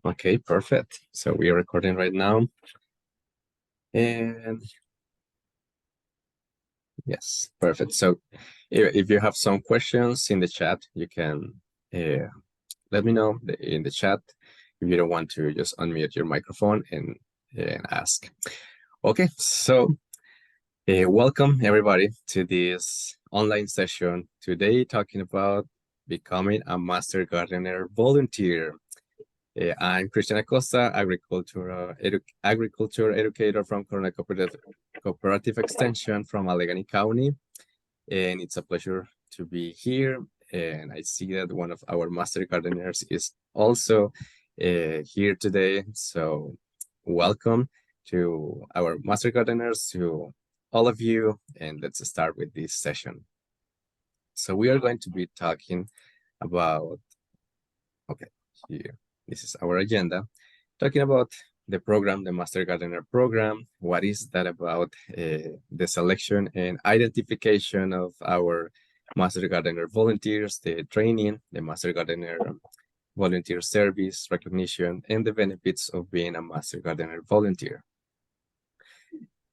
Okay, perfect. So we are recording right now. And yes, perfect. So if you have some questions in the chat, you can uh, let me know in the chat. If you don't want to, just unmute your microphone and ask. Okay, so welcome everybody to this online session today, talking about becoming a Master Gardener volunteer. I'm Christian Acosta, agriculture educator from Cornell Cooperative Extension from Allegheny County, and it's a pleasure to be here. And I see that one of our master gardeners is also here today. So welcome to our master gardeners, to all of you, and let's start with this session. So we are going to be talking about, okay, here. This is our agenda, talking about the program, the Master Gardener program. What is that about? The selection and identification of our Master Gardener volunteers, the training, the Master Gardener volunteer service, recognition, and the benefits of being a Master Gardener volunteer.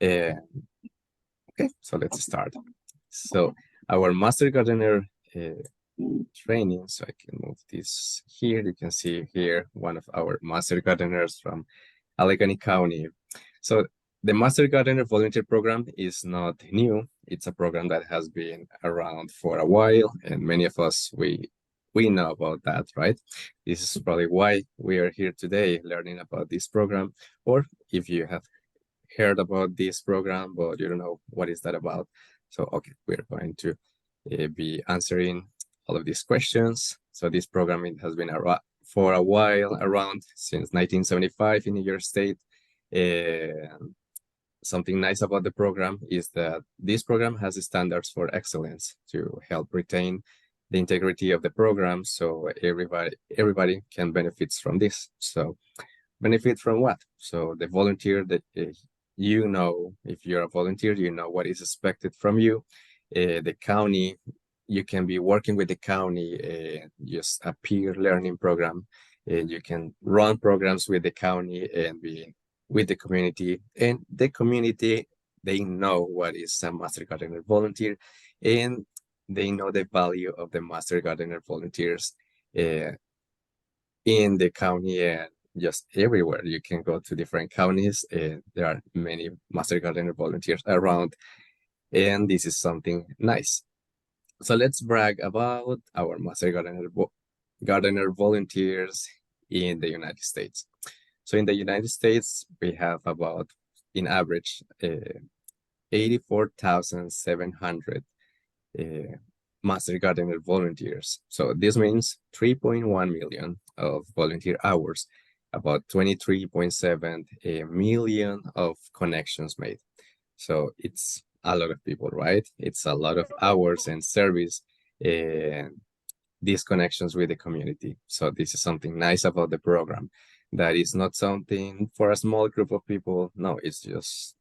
Okay, so let's start. So our Master Gardener training, so I can move this here. You can see here one of our Master Gardeners from Allegheny County. So the Master Gardener Volunteer Program is not new. It's a program that has been around for a while, and many of us, we know about that, right? This is probably why we are here today learning about this program. Or if you have heard about this program, but you don't know what is that about. So, okay, we're going to be answering all of these questions. So this program has been for a while, around since 1975 in New York State. Something nice about the program is that this program has standards for excellence to help retain the integrity of the program, so everybody can benefit from this. So benefit from what? So the volunteer that you know, if you're a volunteer, you know what is expected from you. The county, you can be working with the county, just a peer learning program. You can run programs with the county and be with the community. And the community, they know what is a Master Gardener volunteer, and they know the value of the Master Gardener volunteers in the county and just everywhere. You can go to different counties, and there are many Master Gardener volunteers around, and this is something nice. So let's brag about our Master Gardener volunteers in the United States. So in the United States, we have about, in average, 84,700 Master Gardener volunteers. So this means 3.1 million of volunteer hours, about 23.7 million of connections made. So it's a lot of people, right? It's a lot of hours and service and these connections with the community. So this is something nice about the program. That is not something for a small group of people. No, it's just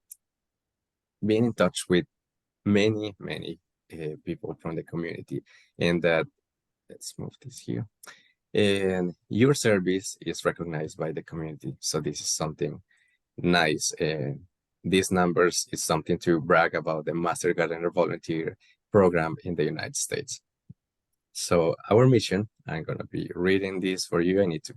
being in touch with many people from the community, and that, let's move this here, and your service is recognized by the community. So this is something nice, and these numbers is something to brag about the Master Gardener volunteer program in the United States. So our mission, I'm going to be reading this for you. I need to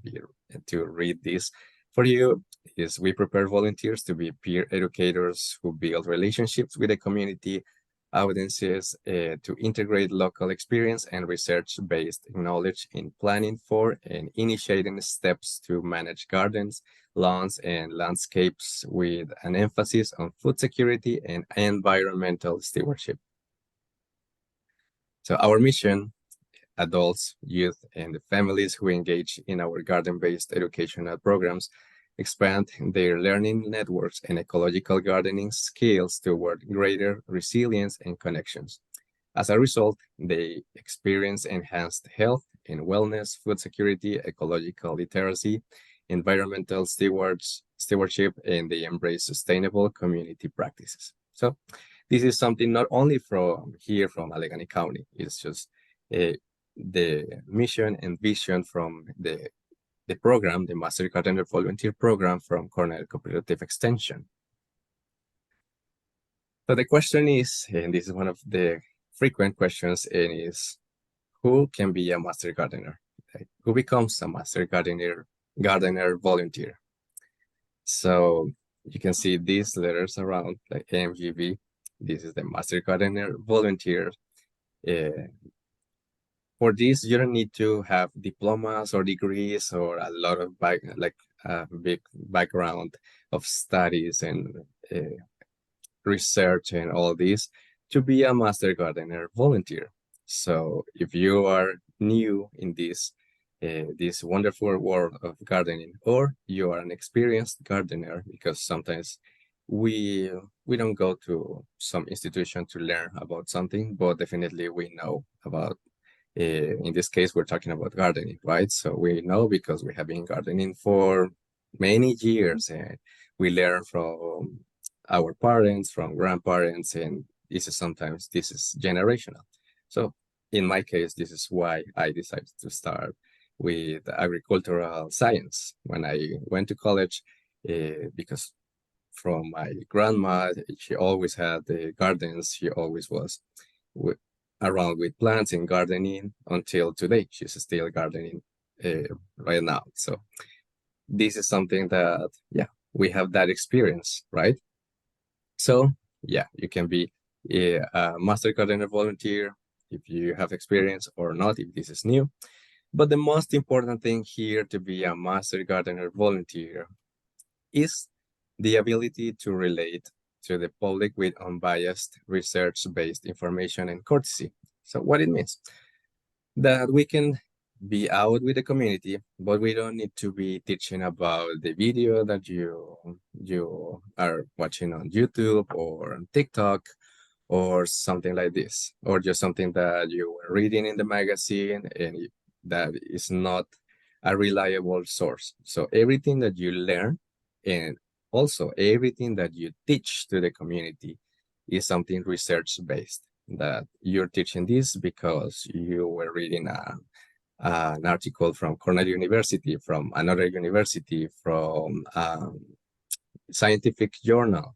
read this for you, is we prepare volunteers to be peer educators who build relationships with the community audiences, to integrate local experience and research-based knowledge in planning for and initiating steps to manage gardens, lawns, and landscapes with an emphasis on food security and environmental stewardship. So our mission: adults, youth, and families who engage in our garden-based educational programs expand their learning networks and ecological gardening skills toward greater resilience and connections. As a result, they experience enhanced health and wellness, food security, ecological literacy, environmental stewardship, and they embrace sustainable community practices. So this is something not only from here, from Allegheny County. It's just the mission and vision from the program, the Master Gardener Volunteer Program from Cornell Cooperative Extension. So the question is, and this is one of the frequent questions, and is, who can be a Master Gardener? Like, who becomes a Master Gardener volunteer? So you can see these letters around, like MGV. This is the Master Gardener volunteer. For this, you don't need to have diplomas or degrees or a lot of big background of studies and research and all this to be a Master Gardener volunteer. So if you are new in this wonderful world of gardening, or you are an experienced gardener, because sometimes we don't go to some institution to learn about something, but definitely we know about. In this case, we're talking about gardening, right? So we know because we have been gardening for many years, and we learn from our parents, from grandparents, and this is generational. So in my case, this is why I decided to start with agricultural science when I went to college, because from my grandma, she always had the gardens. She always was around with plants and gardening until today. She's still gardening right now. So this is something that, yeah, we have that experience, right? So yeah, you can be a Master Gardener volunteer if you have experience or not, if this is new. But the most important thing here to be a Master Gardener volunteer is the ability to relate to the public with unbiased, research-based information and courtesy. So what it means? That we can be out with the community, but we don't need to be teaching about the video that you are watching on YouTube or on TikTok or something like this, or just something that you were reading in the magazine and that is not a reliable source. So everything that you learn and also everything that you teach to the community is something research-based, that you're teaching this because you were reading an article from Cornell University, from another university, from scientific journal.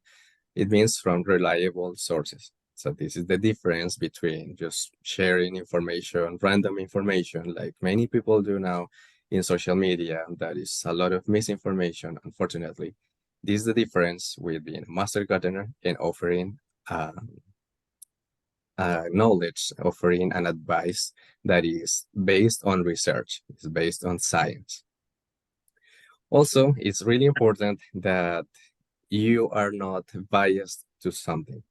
It means from reliable sources. So this is the difference between just sharing information, random information, like many people do now in social media. That is a lot of misinformation, unfortunately. This is the difference with being a master gardener and offering knowledge, offering an advice that is based on research, it's based on science. Also, it's really important that you are not biased to something.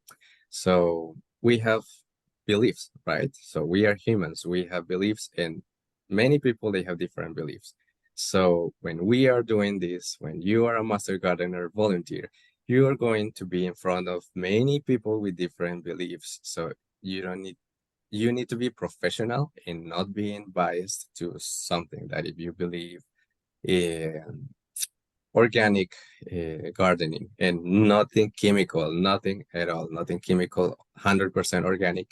So we have beliefs, right? So we are humans, we have beliefs, and many people, they have different beliefs. So when we are doing this, when you are a master gardener volunteer, you are going to be in front of many people with different beliefs. So you need to be professional and not being biased to something. That if you believe in organic gardening and nothing chemical, nothing at all, nothing chemical, 100% organic,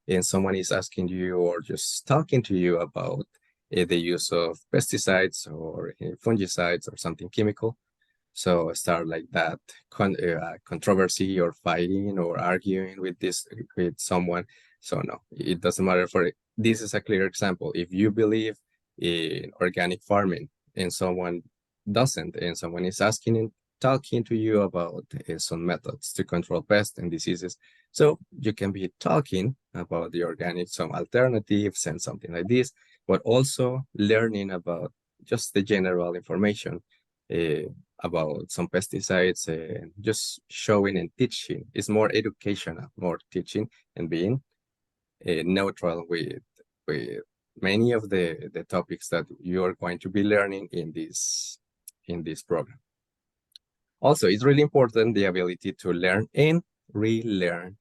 and someone is asking you or just talking to you about the use of pesticides or fungicides or something chemical, so start like that controversy or fighting or arguing with someone. So no, it doesn't matter for it. This is a clear example. If you believe in organic farming and someone doesn't, and someone is asking and talking to you about some methods to control pests and diseases, so you can be talking about the organic, some alternatives and something like this, but also learning about just the general information uh, about some pesticides, and just showing and teaching. It's more educational, more teaching, and being neutral with many of the topics that you are going to be learning in this program. Also, it's really important the ability to learn and relearn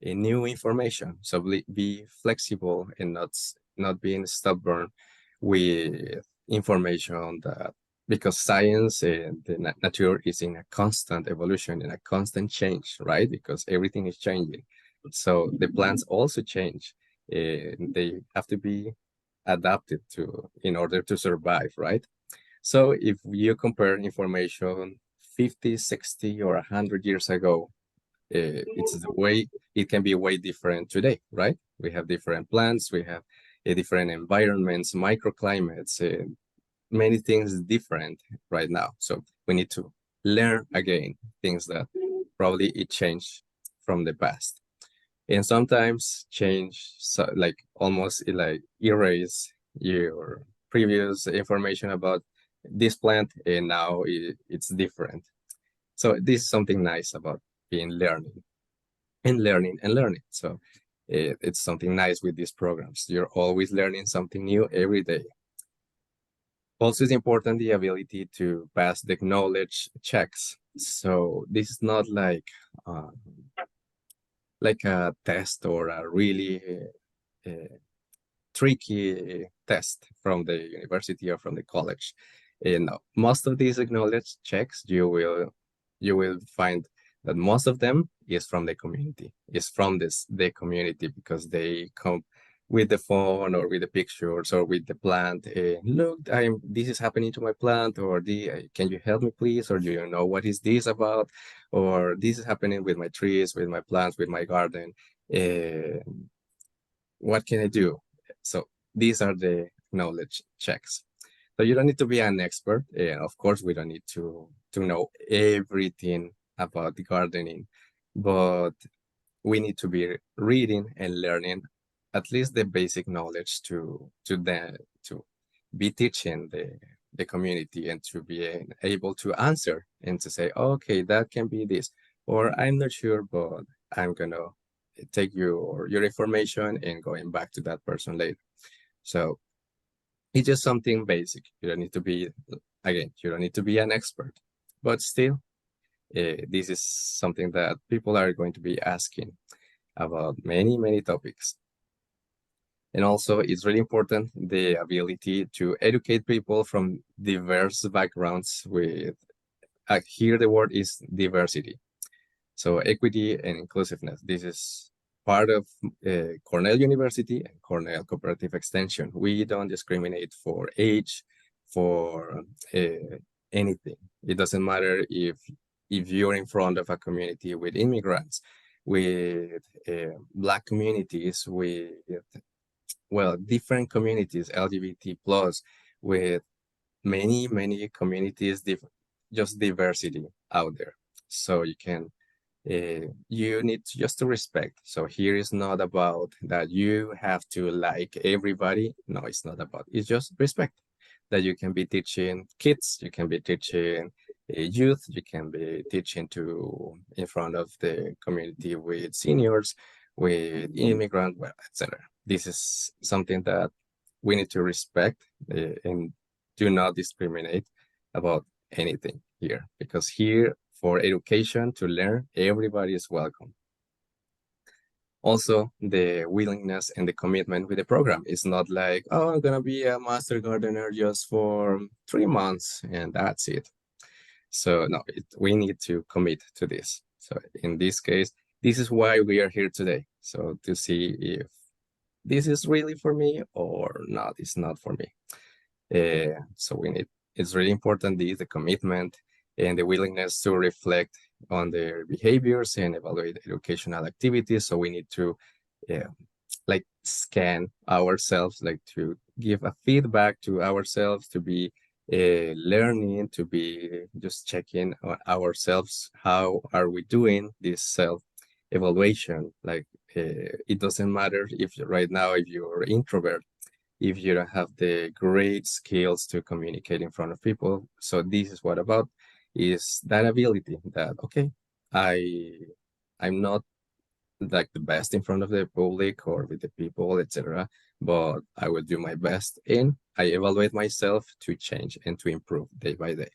new information. So be flexible and not being stubborn with information, that because science and the nature is in a constant evolution, in a constant change, right? Because everything is changing. So the plants also change. They have to be adapted to in order to survive, right? So if you compare information 50, 60, or 100 years ago, it's the way it can be way different today, right? We have different plants, we have different environments, microclimates, many things different right now. So we need to learn again things that probably it changed from the past. And sometimes change, so like almost like erase your previous information about this plant, and now it's different. So this is something nice about being learning and learning and learning. So it's something nice with these programs. You're always learning something new every day. Also, it's important the ability to pass the knowledge checks. So this is not uh, like a test or a really tricky test from the university or from the college. And most of these knowledge checks, you will find that most of them is from the community, is from the community, because they come with the phone or with the pictures or with the plant. Look, this is happening to my plant, or can you help me please, or do you know what is this about, or this is happening with my trees, with my plants, with my garden. Uh, what can I do? So these are the knowledge checks. So you don't need to be an expert. Of course, we don't need to know everything about the gardening, but we need to be reading and learning at least the basic knowledge to be teaching the community, and to be able to answer and to say, okay, that can be this, or I'm not sure, but I'm gonna take your information and going back to that person later. So it's just something basic. You don't need to be, again, you don't need to be an expert, but still, this is something that people are going to be asking about many, many topics. And also, it's really important the ability to educate people from diverse backgrounds with, here the word is diversity. So equity and inclusiveness. This is part of Cornell University and Cornell Cooperative Extension. We don't discriminate for age, for anything. It doesn't matter if you're in front of a community with immigrants, with Black communities, with, well, different communities, LGBT plus, with many, many communities, just diversity out there. So you need just to respect. So here is not about that you have to like everybody. No, it's not about, it's just respect, that you can be teaching kids, you can be teaching youth, you can be teaching to in front of the community with seniors, with immigrant, well, etc. This is something that we need to respect, and do not discriminate about anything here, because here for education to learn, everybody is welcome. Also, the willingness and the commitment with the program is not like, oh, I'm gonna be a master gardener just for 3 months and that's it. So no, we need to commit to this. So in this case, this is why we are here today. So to see if this is really for me or not, it's not for me. So it's really important, the commitment and the willingness to reflect on their behaviors and evaluate educational activities. So we need to like scan ourselves, like to give a feedback to ourselves, to be learning, to be just checking on ourselves. How are we doing this self evaluation? Like it doesn't matter if right now, if you're introvert, if you don't have the great skills to communicate in front of people. So this is what about is that ability that, okay, I'm not like the best in front of the public or with the people, etc. But I will do my best, and I evaluate myself to change and to improve day by day.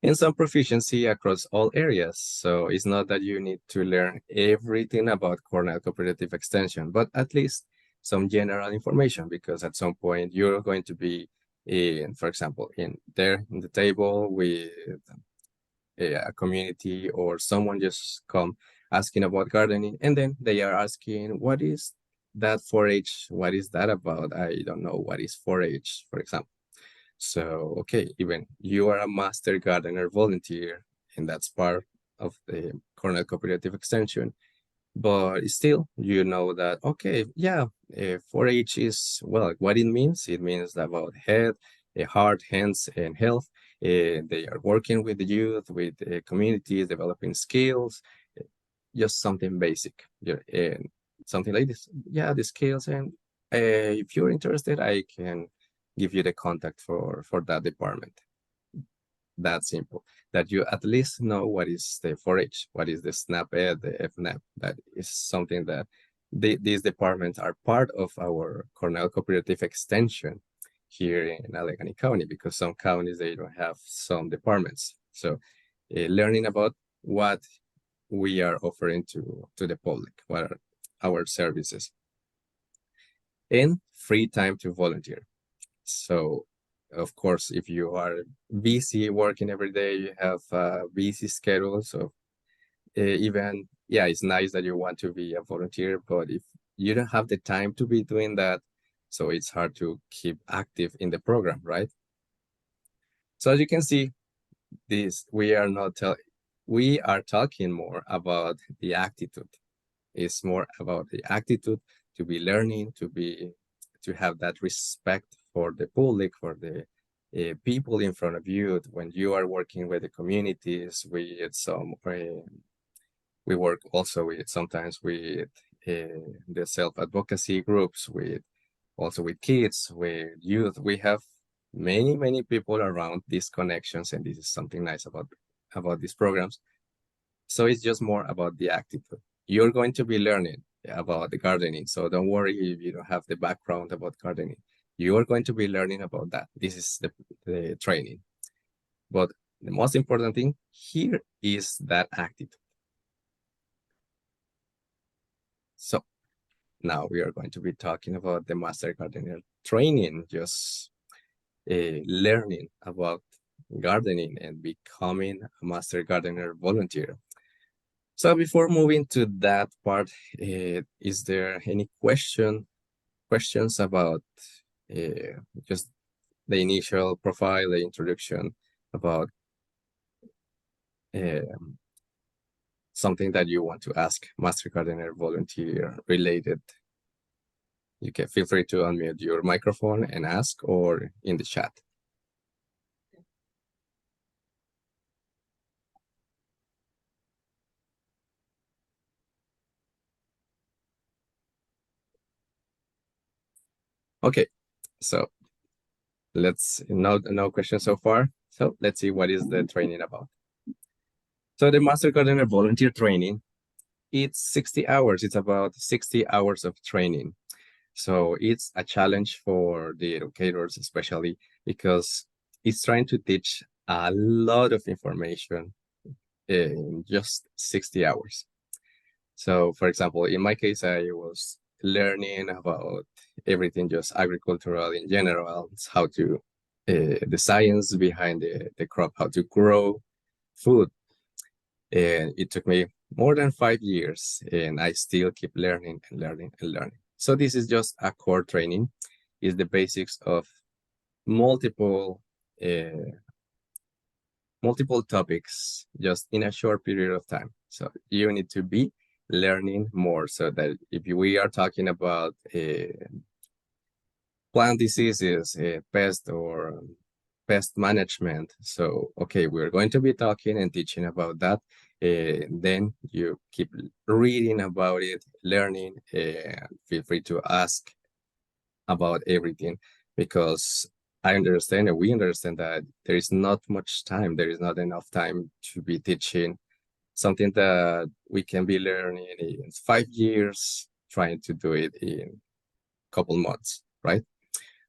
And some proficiency across all areas. So it's not that you need to learn everything about Cornell Cooperative Extension, but at least some general information, because at some point you're going to be in, for example, in the table with a community, or someone just come asking about gardening, and then they are asking, what is that 4-H? What is that about? I don't know what is 4-H, for example. So, okay, even you are a master gardener volunteer, and that's part of the Cornell Cooperative Extension, but still, you know that, okay, yeah, 4-H is, well, what it means about head, heart, hands, and health. They are working with the youth, with communities, developing skills, uh, just something basic, yeah, and something like this. Yeah, the skills, and if you're interested, I can give you the contact for that department. That simple. That you at least know what is the 4-H, what is the SNAP-Ed, the FNAP. That is something that these departments are part of our Cornell Cooperative Extension here in Allegheny County, because some counties, they don't have some departments. So learning about what we are offering to the public, what are our services, and free time to volunteer. So, of course, if you are busy working every day, you have a busy schedule. So, even, yeah, it's nice that you want to be a volunteer, but if you don't have the time to be doing that, so it's hard to keep active in the program, right? So, as you can see, this we are talking more about the attitude. It's more about the attitude to be learning, to have that respect for the public, for the people in front of you. When you are working with the communities, we work also with sometimes with the self-advocacy groups, with also with kids, with youth. We have many people around these connections, and this is something nice about these programs. So it's just more about the attitude. You're going to be learning about the gardening. So don't worry if you don't have the background about gardening. You are going to be learning about that. This is the training. But the most important thing here is that attitude. So now we are going to be talking about the Master Gardener training, just learning about gardening and becoming a Master Gardener volunteer. So before moving to that part, is there any questions about just the initial profile, the introduction, about uh, something that you want to ask Master Gardener volunteer related? You can feel free to unmute your microphone and ask, or in the chat. Okay, so let's no questions so far. So let's see what is the training about. So the Master Gardener volunteer training, it's 60 hours. It's about 60 hours of training. So it's a challenge for the educators, especially because it's trying to teach a lot of information in just 60 hours. So, for example, in my case, I was learning about everything, just agricultural in general, how to, the science behind the crop, how to grow food. And it took me more than 5 years, and I still keep learning and learning and learning. So this is just a core training, is the basics of multiple multiple topics just in a short period of time. So you need to be learning more, so that if we are talking about plant diseases, pest or pest management. So, okay, we're going to be talking and teaching about that. Then you keep reading about it, learning, and feel free to ask about everything, because I understand and we understand that there is not much time. There is not enough time to be teaching something that we can be learning in 5 years, trying to do it in a couple months, right?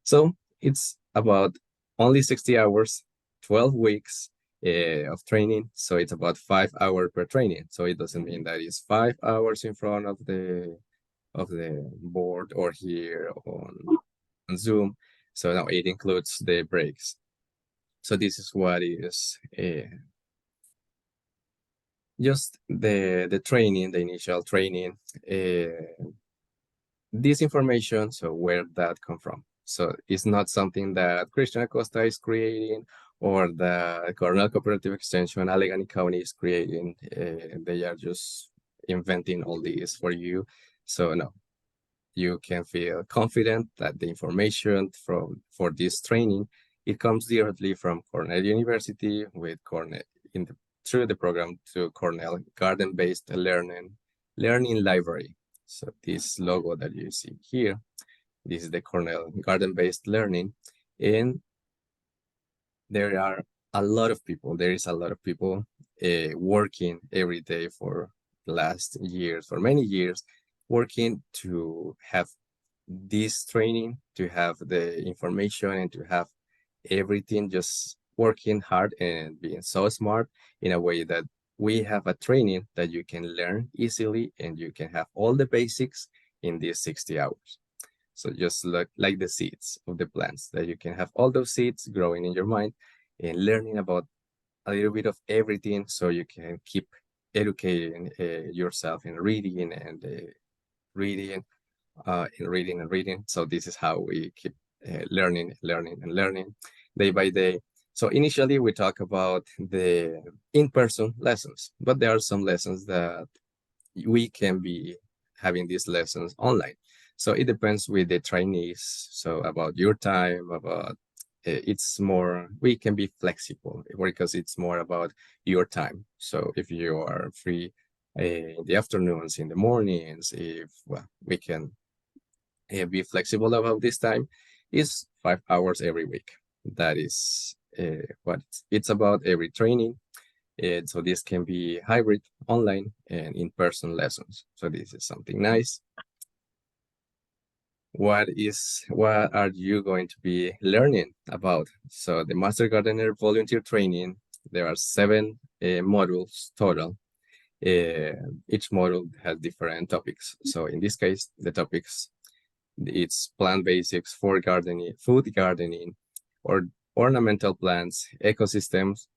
So it's about only 60 hours, 12 weeks of training. So it's about 5 hours per training. So it doesn't mean that it's 5 hours in front of the board or here on Zoom. So now it includes the breaks. So this is what is just the training, the initial training. This information, so where that come from? So it's not something that Christian Acosta is creating or the Cornell Cooperative Extension, Allegheny County is creating. They are just inventing all these for you. So no, you can feel confident that the information for this training, it comes directly from Cornell University with Cornell through the program to Cornell Garden-Based Learning Library. So this logo that you see here, this is the Cornell Garden-Based Learning, and there are a lot of people. There is a lot of people working every day for the last years, for many years, working to have this training, to have the information, and to have everything just working hard and being so smart in a way that we have a training that you can learn easily and you can have all the basics in these 60 hours. So just like the seeds of the plants, that you can have all those seeds growing in your mind and learning about a little bit of everything so you can keep educating yourself in reading and reading and reading and reading. So this is how we keep learning day by day. So initially we talk about the in-person lessons, but there are some lessons that we can be having these lessons online. So it depends with the trainees. So about your time, about it's more, we can be flexible because it's more about your time. So if you are free in the afternoons, in the mornings, if well, we can be flexible about this time, is 5 hours every week. That is what it's about every training. And so this can be hybrid, online, and in-person lessons. So this is something nice. What are you going to be learning about? So the Master Gardener Volunteer Training, there are 7 modules total. Each module has different topics. So in this case, the topics, it's plant basics for gardening, food gardening, or ornamental plants, ecosystems,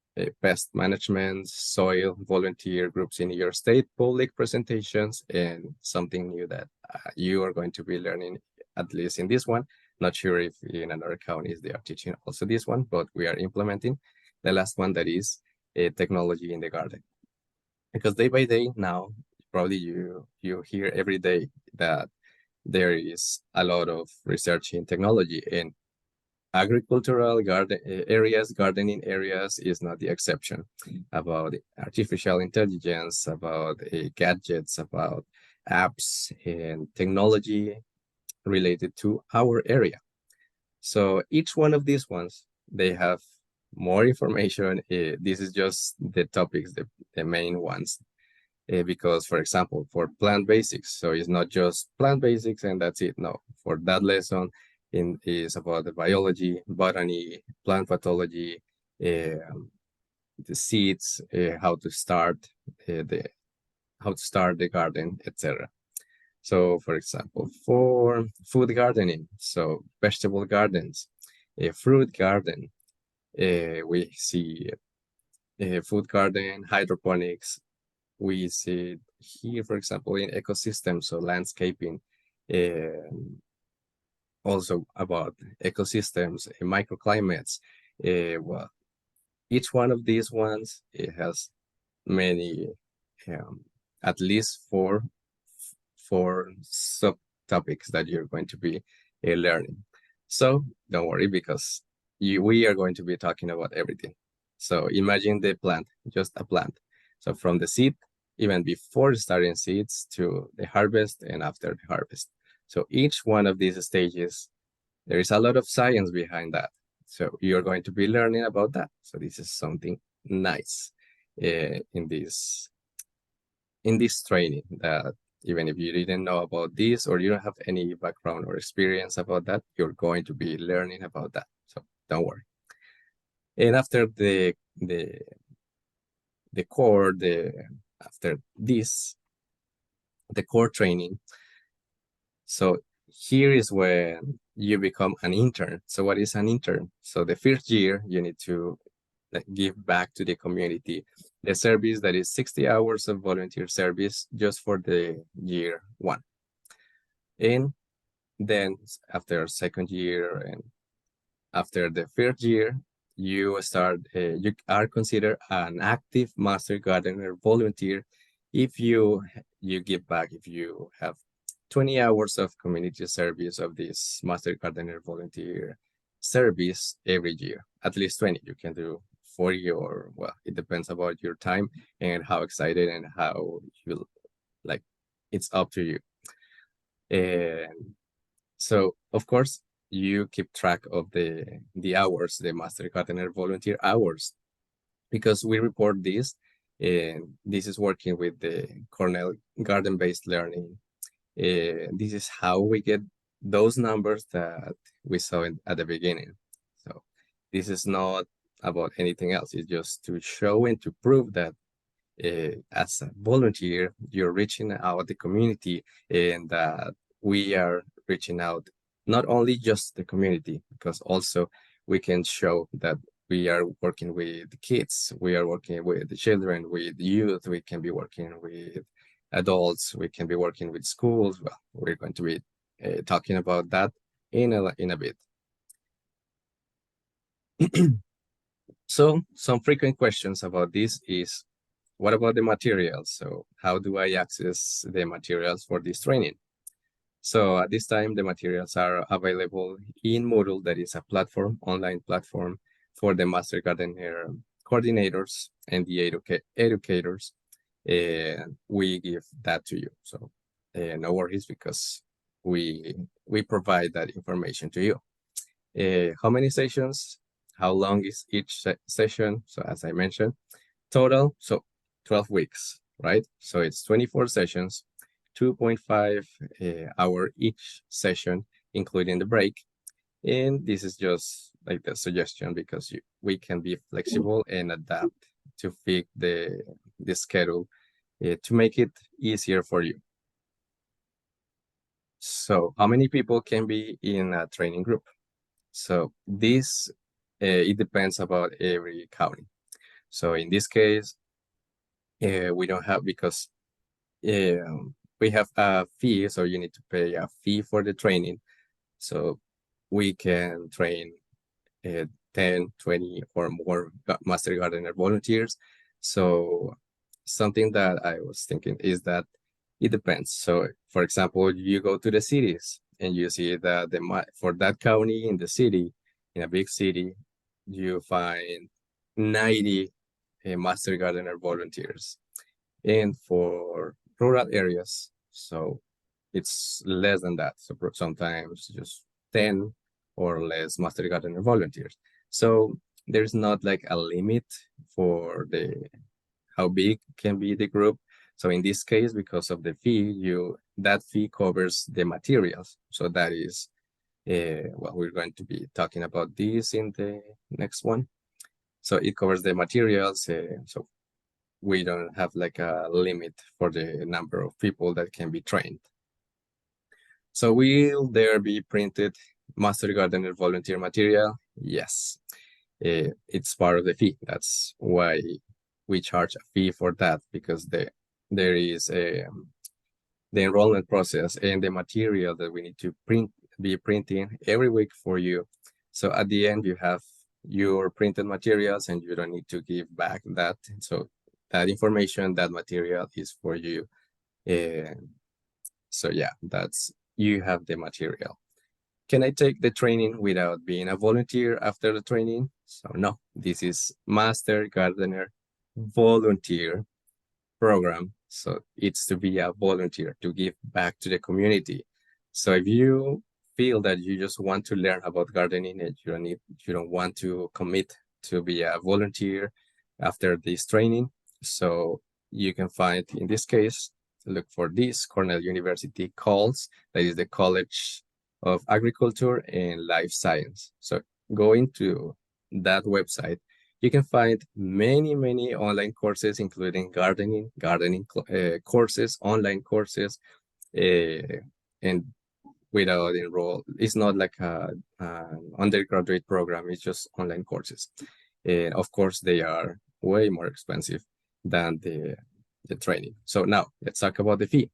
pest management, soil, volunteer groups in your state, public presentations, and something new that you are going to be learning, at least in this one. Not sure if in other counties they are teaching also this one, but we are implementing the last one, that is technology in the garden. Because day by day now, probably you hear every day that there is a lot of research in technology, and agricultural gardening areas is not the exception. About artificial intelligence, about gadgets, about apps and technology related to our area. So each one of these ones, they have more information. This is just the topics, the main ones. Because, for example, for plant basics, so it's not just plant basics and that's it. No, for that lesson, is about the biology, botany, plant pathology, the seeds, how to start the garden, etc. So, for example, for food gardening, so vegetable gardens, a fruit garden, we see food garden, hydroponics. We see here, for example, in ecosystems, so landscaping, also about ecosystems, microclimates. Well, each one of these ones, it has many, at least four subtopics that you're going to be learning. So don't worry, because we are going to be talking about everything. So imagine the plant, just a plant. So from the seed, even before starting seeds, to the harvest and after the harvest. So each one of these stages, there is a lot of science behind that. So you're going to be learning about that. So this is something nice in this training, that even if you didn't know about this or you don't have any background or experience about that, you're going to be learning about that. So don't worry. And after the core, after this, the core training. So here is when you become an intern. So what is an intern? So the first year you need to give back to the community the service, that is 60 hours of volunteer service just for the year 1. And Then after second year and after the third year, you are considered an active master gardener volunteer if you give back, if you have 20 hours of community service of this master gardener volunteer service every year, at least 20. You can do 40, or well, it depends about your time and how excited and how you like. It's up to you. And so, of course, you keep track of the hours, the master gardener volunteer hours, because we report this, and this is working with the Cornell garden-based learning. This is how we get those numbers that we saw at the beginning. So this is not about anything else. It's just to show and to prove that as a volunteer, you're reaching out the community, and that we are reaching out not only just the community, because also we can show that we are working with the kids, we are working with the children, with youth, we can be working with adults, we can be working with schools. Well, we're going to be talking about that in a bit. So some frequent questions about this is, what about the materials? So how do I access the materials for this training? So at this time, the materials are available in Moodle, that is a platform, online platform for the Master Gardener coordinators and the educators. And we give that to you. So no worries, because we provide that information to you. How many sessions? How long is each session? So as I mentioned, total, so 12 weeks, right? So it's 24 sessions, 2.5 hour each session, including the break. And this is just like the suggestion, because we can be flexible and adapt to fit the schedule to make it easier for you. So how many people can be in a training group? So this, it depends about every county. So in this case, we don't have, because we have a fee, so you need to pay a fee for the training. So we can train 10, 20 or more Master Gardener volunteers. So something that I was thinking is that it depends. So for example, you go to the cities and you see that for that county in the city, in a big city, you find 90 Master Gardener volunteers. And for rural areas, so it's less than that. So sometimes just 10 or less Master Gardener volunteers. So there's not like a limit for how big can be the group. So in this case, because of the fee, that fee covers the materials. So that is, well, we're going to be talking about this in the next one. So it covers the materials. So we don't have like a limit for the number of people that can be trained. So will there be printed Master Gardener volunteer material? Yes, it's part of the fee. That's why we charge a fee for that, because there is the enrollment process and the material that we need to be printing every week for you. So at the end, you have your printed materials and you don't need to give back that. So that information, that material is for you. So yeah, you have the material. Can I take the training without being a volunteer after the training? So no, this is Master Gardener volunteer program. So it's to be a volunteer, to give back to the community. So if you feel that you just want to learn about gardening and you don't want to commit to be a volunteer after this training, so you can find, in this case, look for this Cornell University CALS, that is the College of Agriculture and Life Science. So going to that website, you can find many online courses, including gardening courses, online courses, and without enroll. It's not like an undergraduate program, it's just online courses. And of course, they are way more expensive than the training. So now let's talk about the fee.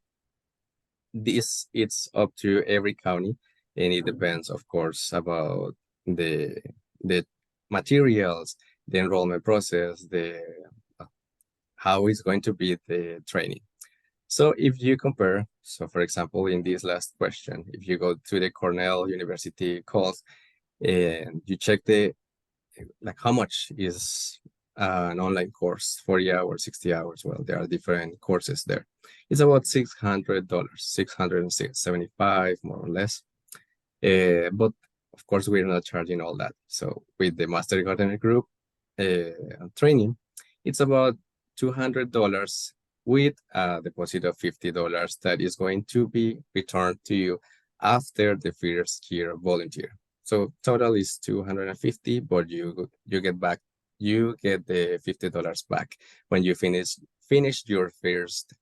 It's up to every county. and it depends, of course, about the the materials, the enrollment process, the how is going to be the training. So if you compare, so for example, in this last question, if you go to the Cornell University course and you check the like how much is an online course, 40 hours, 60 hours. Well, there are different courses there. It's about $600, 675 more or less. But of course, we're not charging all that. So with the Master Gardener Group training, it's about $200 with a deposit of $50 that is going to be returned to you after the first year of volunteer. So total is 250, but you get back, you get the $50 back when you finish your first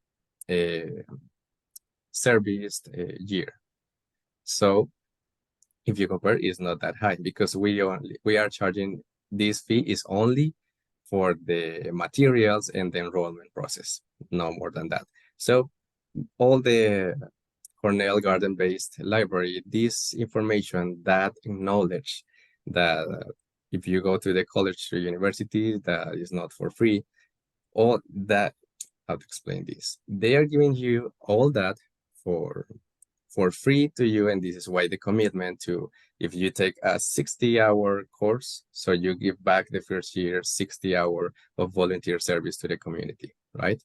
service year. So if you compare, it's not that high because we are charging, this fee is only for the materials and the enrollment process, no more than that. So all the Cornell Garden-based library, this information, that knowledge that if you go to the college or university, that is not for free, all that, how to explain this? They are giving you all that for free to you, and this is why the commitment to, if you take a 60-hour course, so you give back the first year 60 hours of volunteer service to the community, right?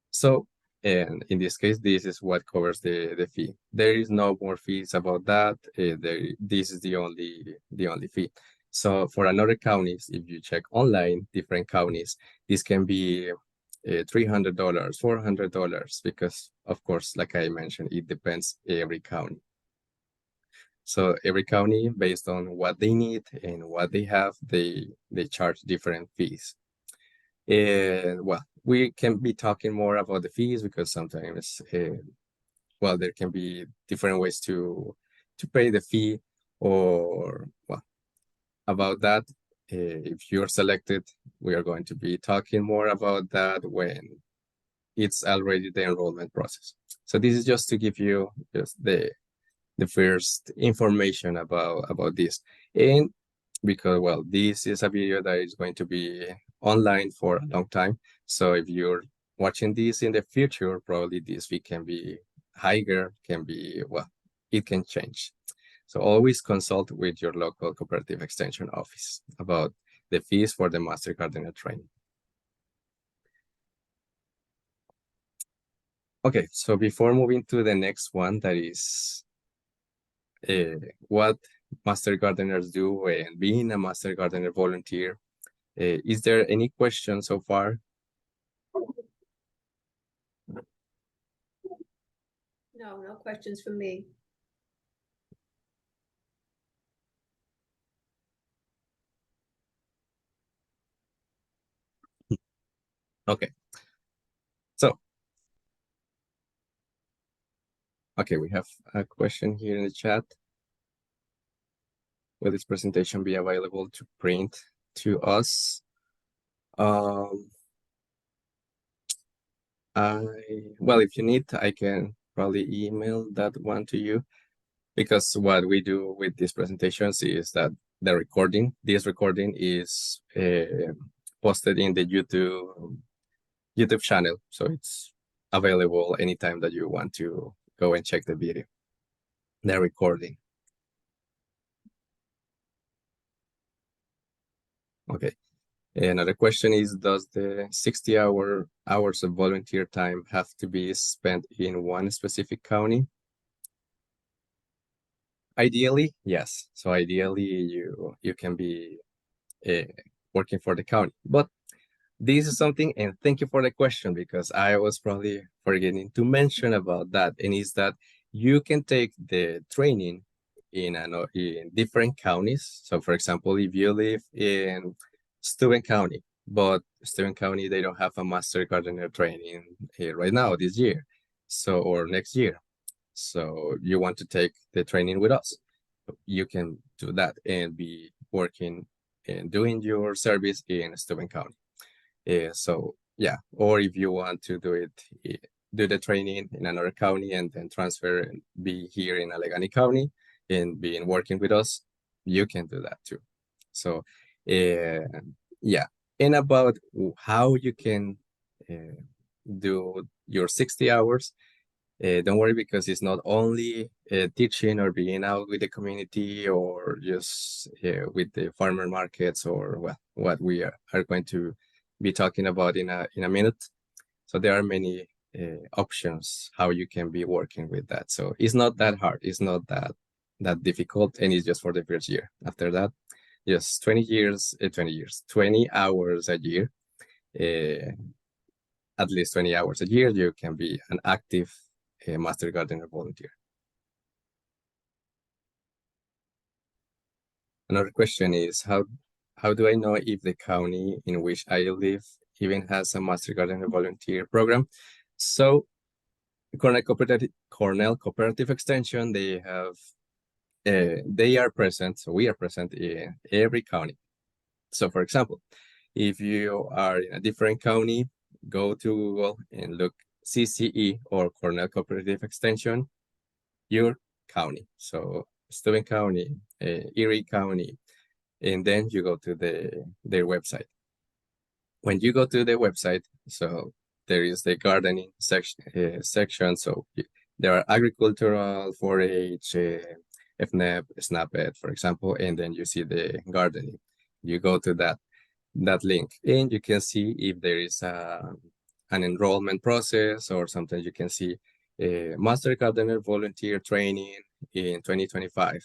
So, and in this case, this is what covers the fee. There is no more fees about that. This is the only fee. So for another counties, if you check online, different counties, this can be $300, $400, because of course, like I mentioned, it depends every county. So every county, based on what they need and what they have, they charge different fees. And well, we can be talking more about the fees because sometimes, well, there can be different ways to pay the fee, or well, about that. If you're selected, we are going to be talking more about that when it's already the enrollment process. So this is just to give you just the first information about this. And because, well, this is a video that is going to be online for a long time. So if you're watching this in the future, probably this fee can be higher, can be, well, it can change. So always consult with your local cooperative extension office about the fees for the Master Gardener training. Okay, so before moving to the next one, that is what Master Gardeners do and being a Master Gardener volunteer. Is there any question so far? No, no questions from me. Okay. So, okay, we have a question here in the chat. Will this presentation be available to print to us? Well, if you need, I can probably email that one to you, because what we do with these presentations is that this recording is posted in the YouTube channel, so it's available anytime that you want to go and check the video, the recording. Okay. Another question is, does the 60 hours of volunteer time have to be spent in one specific county? Ideally, yes. So ideally, you can be working for the county. But this is something, and thank you for the question, because I was probably forgetting to mention about that, and is that you can take the training in different counties. So for example, if you live in Steuben County, but Steuben County, they don't have a Master Gardener training right now this year, so, or next year. So you want to take the training with us, you can do that and be working and doing your service in Steuben County. So yeah, or if you want to do it do the training in another county and then transfer and be here in Allegheny County and being working with us, you can do that too. So, yeah. And about how you can do your 60 hours, don't worry, because it's not only teaching or being out with the community or just with the farmer markets or well, what we are going to be talking about in a minute. So there are many options how you can be working with that. So it's not that hard. It's not that difficult, and it's just for the first year. After that, just 20 hours a year, at least 20 hours a year, you can be an active master gardener volunteer. Another question is how do I know if the county in which I live even has a master gardener volunteer program? So Cornell Cooperative Extension, they are present, so we are present in every county. So for example, if you are in a different county, go to Google and look CCE or Cornell Cooperative Extension, your county. So Steuben County, Erie County, and then you go to their website. When you go to the website, so there is the gardening section. So there are agricultural, 4-H, FNEP, SNAP-Ed, for example, and then you see the gardening. You go to that link and you can see if there is an enrollment process, or sometimes you can see a Master Gardener Volunteer Training in 2025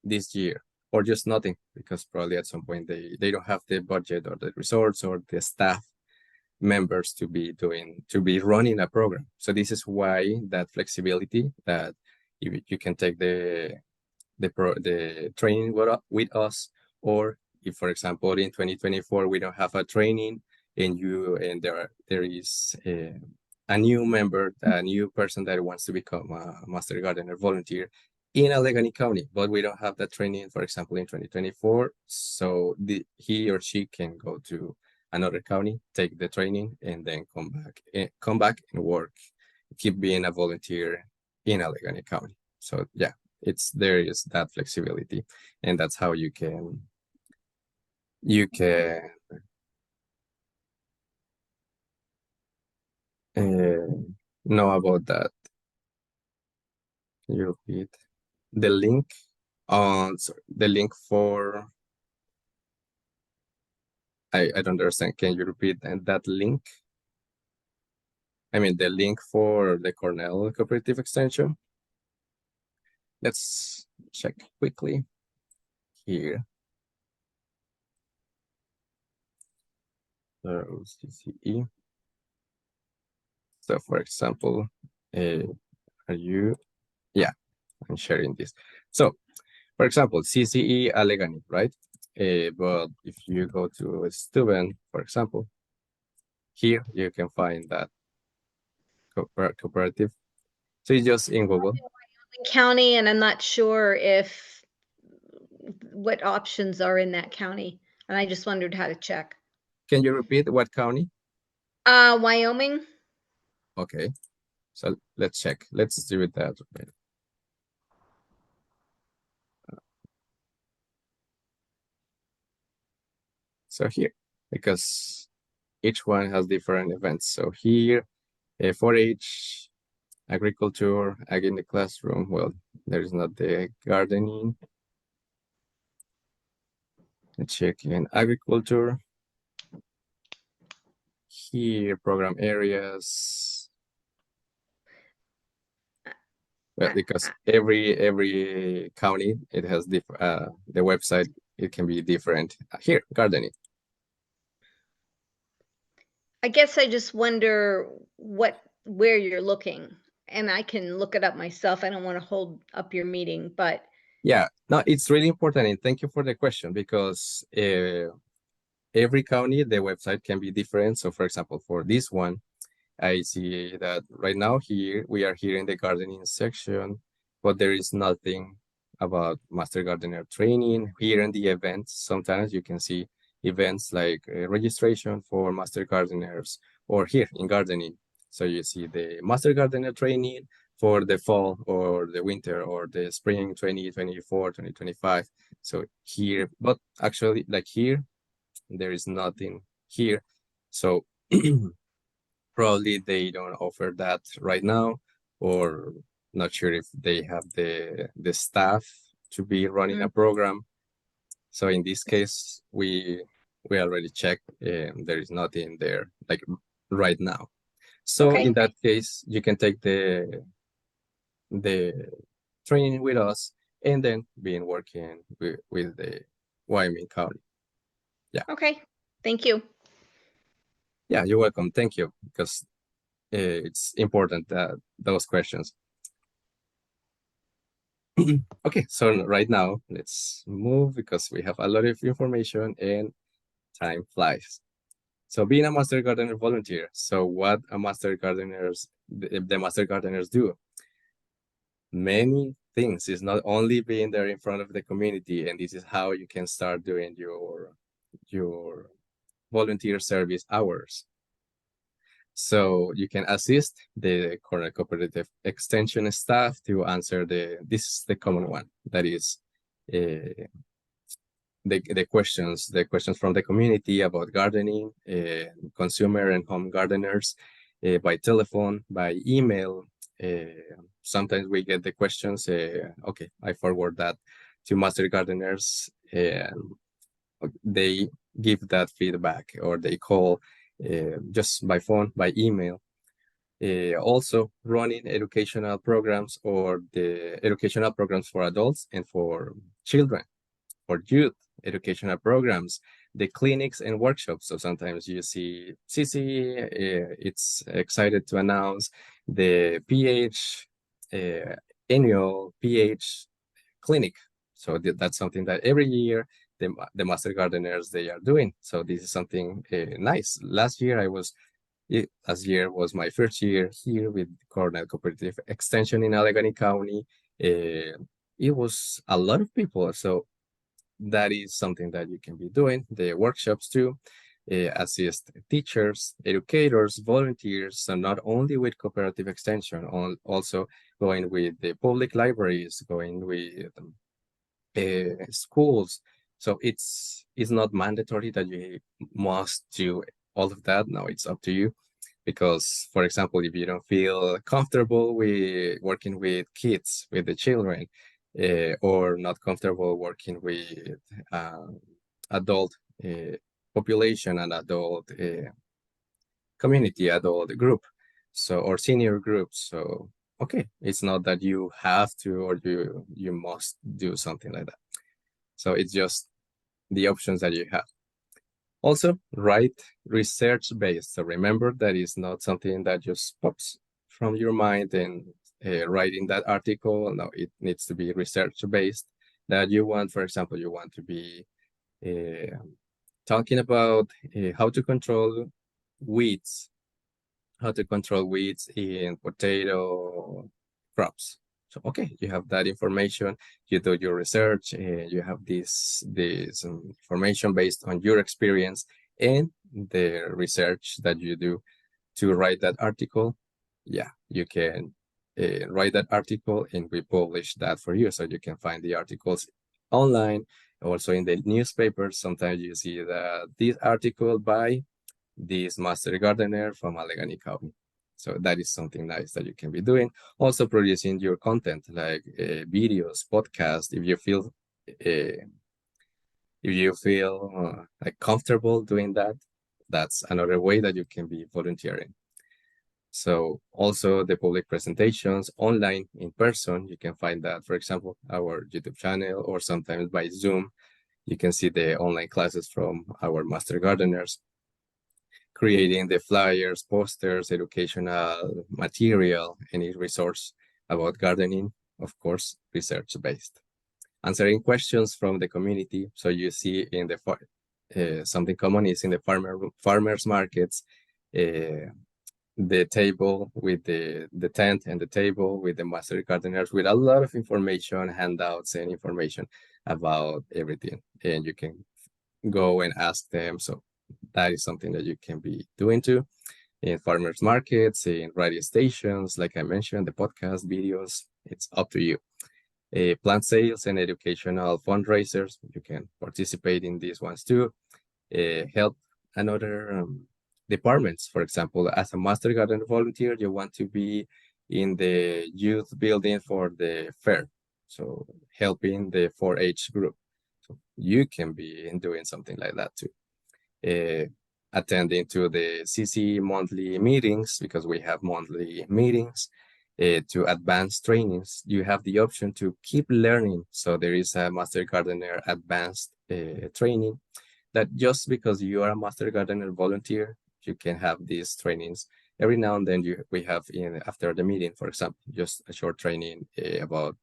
this year, or just nothing, because probably at some point they don't have the budget or the resource or the staff members to be running a program. So this is why that flexibility, that you can take the training with us, or if, for example, in 2024 we don't have a training and there is a new member, a new person that wants to become a Master Gardener volunteer in Allegheny County, but we don't have that training, for example, in 2024. So he or she can go to another county, take the training, and then come back and work, keep being a volunteer in Allegheny County. So yeah, there is that flexibility, and that's how you can know about that. Can you repeat the link sorry, the link for, I don't understand. Can you repeat that link? I mean, the link for the Cornell Cooperative Extension. Let's check quickly here. So CCE. So for example, are you? Yeah, I'm sharing this. So for example, CCE Allegheny, right? But if you go to Steuben, for example, here you can find that cooperative. So it's just in Google. County, and I'm not sure what options are in that county, and I just wondered how to check. Can you repeat what county? Wyoming. Okay, so let's check. Let's do it that way. So here, because each one has different events. So here, 4-H, agriculture, ag in the classroom. Well, there is not the gardening. Let's check in agriculture. Here, program areas. Well, because every county, it has different, the website, it can be different. Here, gardening. I guess I just wonder where you're looking, and I can look it up myself. I don't want to hold up your meeting, but yeah, no, it's really important, and thank you for the question, because every county, the website can be different. So for example, for this one, I see that right now here, we are here in the gardening section, but there is nothing about Master Gardener training. Here in the events, sometimes you can see events like registration for Master Gardeners, or here in gardening, So you see the Master Gardener training for the fall or the winter or the spring 2024, 2025. So here, but actually like here, there is nothing here. So probably they don't offer that right now, or not sure if they have the staff to be running a Mm, program. So in this case, we already checked, and there is nothing there like right now. So in okay, that case, you can take the training with us and then being working with the Wyoming County. Yeah, okay. Thank you. yeah, you're welcome. Thank you, because it's important that those questions. Okay, so right now let's move because we have a lot of information and time flies. So being a master gardener volunteer. So what a master gardeners the master gardeners do? Many things. Is not only being there in front of the community, and this is how you can start doing your volunteer service hours. So you can assist the Cornell Cooperative Extension staff to answer this is the common one, that is the questions from the community about gardening, consumer and home gardeners, by telephone, by email. Sometimes we get the questions. Okay, I forward that to master gardeners, and they give that feedback, or they call just by phone, by email. Also running educational programs, or the educational programs for adults and for children, for youth educational programs, the clinics and workshops. So sometimes you see CC, it's excited to announce the PH, annual PH clinic. So that's something that every year the master gardeners, they are doing. So this is something nice. Last year last year was my first year here with Cornell Cooperative Extension in Allegheny County. It was a lot of people. So that is something that you can be doing. The workshops too, assist teachers, educators, volunteers, so not only with cooperative extension, also going with the public libraries, going with schools. So it's not mandatory that you must do all of that. No, it's up to you. Because, for example, if you don't feel comfortable with working with kids, with the children, or not comfortable working with adult population and adult community, adult group, so, or senior groups. So okay, it's not that you have to, or you must do something like that. So it's just the options that you have. Also, write research-based. So remember that is not something that just pops from your mind and writing that article. No, it needs to be research-based. That you want, for example, you want to be talking about how to control weeds, how to control weeds in potato crops. So okay, you have that information, you do your research, and you have this information based on your experience and the research that you do to write that article. Yeah, you can write that article, and we publish that for you, so you can find the articles online. Also in the newspapers, sometimes you see that this article by this master gardener from Allegheny County. So that is something nice that you can be doing. Also producing your content, like videos, podcasts. If you feel like comfortable doing that, that's another way that you can be volunteering. So also the public presentations online, in person, you can find that, for example, our YouTube channel, or sometimes by Zoom, you can see the online classes from our master gardeners, creating the flyers, posters, educational material, any resource about gardening, of course, research-based. Answering questions from the community. So you see in the something common is in the farmers markets, the table with the tent and the table with the master gardeners with a lot of information, handouts, and information about everything. And you can go and ask them. So that is something that you can be doing too. in farmers markets, in radio stations, like I mentioned, the podcast videos. It's up to you. Plant sales and educational fundraisers. You can participate in these ones too. Help another departments. For example, as a master gardener volunteer, you want to be in the youth building for the fair. So helping the 4-H group. So you can be doing something like that too. Attending to the CC monthly meetings, because we have monthly meetings, to advanced trainings. You have the option to keep learning. So there is a Master Gardener advanced training that just because you are a Master Gardener volunteer, you can have these trainings. Every now and then we have after the meeting, for example, just a short training about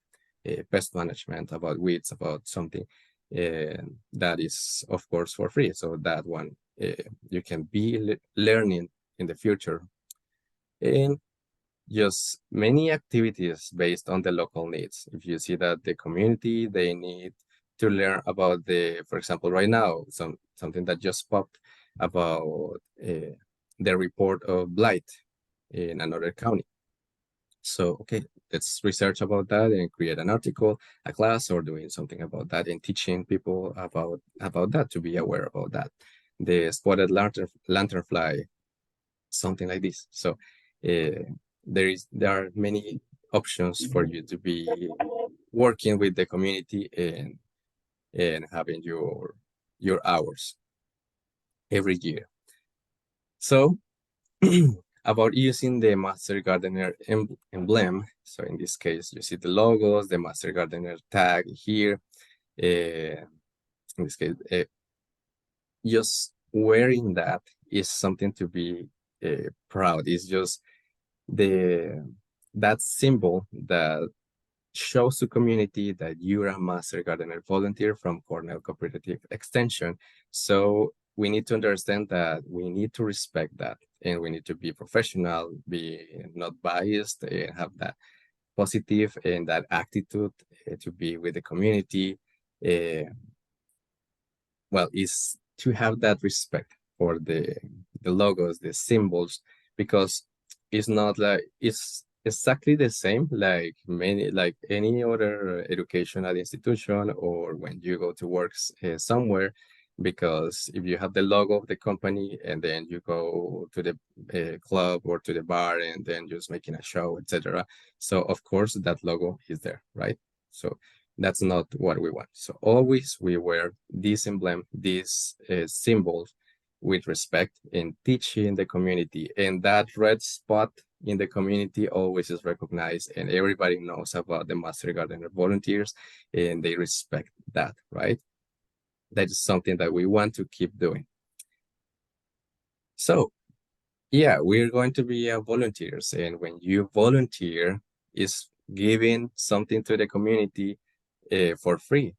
pest management, about weeds, about something. That is, of course, for free. So that one you can be learning in the future. And just many activities based on the local needs. If you see that the community, they need to learn about for example, right now, something that just popped about the report of blight in another county. So, okay, let's research about that and create an article, a class, or doing something about that and teaching people about that, to be aware about that. The spotted lanternfly, something like this. So there are many options for you to be working with the community and having your hours every year. So about using the Master Gardener emblem. So in this case, you see the logos, the Master Gardener tag here. In this case, just wearing that is something to be proud. It's just that symbol that shows the community that you're a Master Gardener volunteer from Cornell Cooperative Extension. So we need to understand that we need to respect that, and we need to be professional, be not biased, and have that positive and that attitude to be with the community. Well, is to have that respect for the logos, the symbols, because it's not like it's exactly the same like any other educational institution or when you go to work somewhere. Because if you have the logo of the company and then you go to the club or to the bar and then just making a show, etc., so of course that logo is there, right? So that's not what we want. So always we wear this emblem, these symbols with respect in teaching the community. And that red spot in the community always is recognized, and everybody knows about the Master Gardener volunteers, and they respect that, right? That is something that we want to keep doing. So yeah, we're going to be volunteers. And when you volunteer, is giving something to the community for free.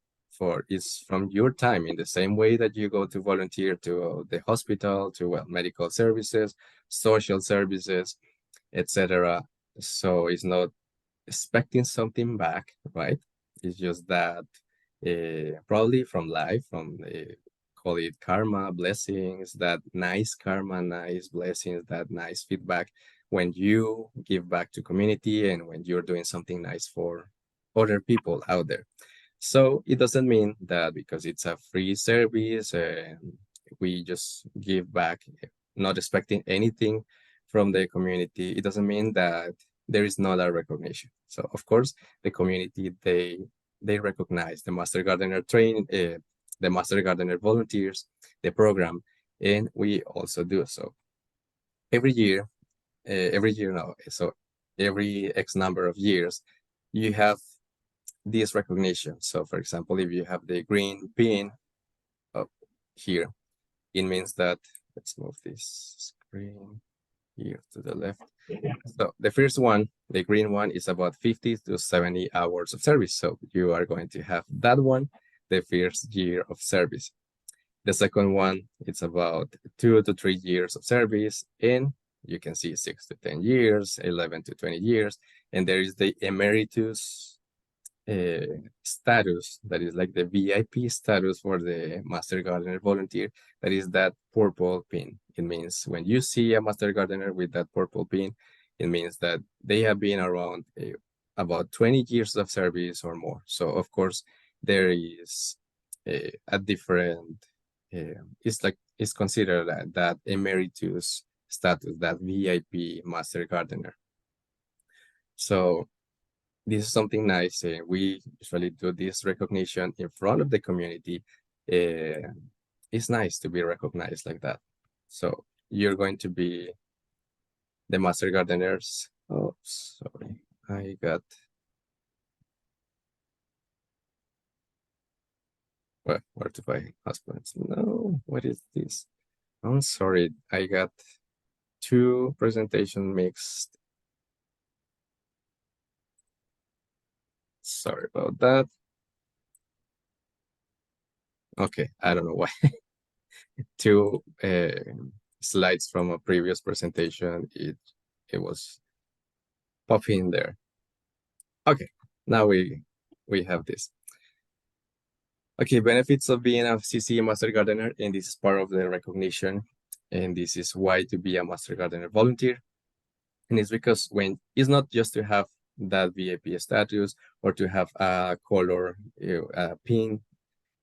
It's from your time, in the same way that you go to volunteer to the hospital, to medical services, social services, etc. So it's not expecting something back, right? It's just that probably from life, from call it karma, blessings, that nice karma, nice blessings, that nice feedback when you give back to community and when you're doing something nice for other people out there. So it doesn't mean that because it's a free service, we just give back, not expecting anything from the community. It doesn't mean that there is not a recognition. So of course, the community, they recognize the Master Gardener the Master Gardener volunteers, the program, and we also do so every year. Every year now, so every X number of years, you have this recognition. So for example, if you have the green pin up here, it means that, let's move this screen here to the left. So the first one, the green one, is about 50 to 70 hours of service. So you are going to have that one the first year of service. The second one, it's about 2 to 3 years of service, and you can see 6 to 10 years, 11 to 20 years, and there is the emeritus status that is like the VIP status for the Master Gardener volunteer. That is that purple pin. It means when you see a Master Gardener with that purple pin, it means that they have been around about 20 years of service or more. So of course there is a different. It's considered that emeritus status, that VIP Master Gardener. So this is something nice. We usually do this recognition in front of the community. It's nice to be recognized like that. So you're going to be the Master Gardeners. Oh, sorry. I got. Well, where to buy husbands? No, what is this? I'm sorry. I got two presentation mixed. Sorry about that. Okay, I don't know why. Two slides from a previous presentation, it was popping there. Okay, now we have this. Okay, benefits of being a CC Master Gardener, and this is part of the recognition, and this is why to be a Master Gardener volunteer. And it's because when it's not just to have that VIP status or to have a color pin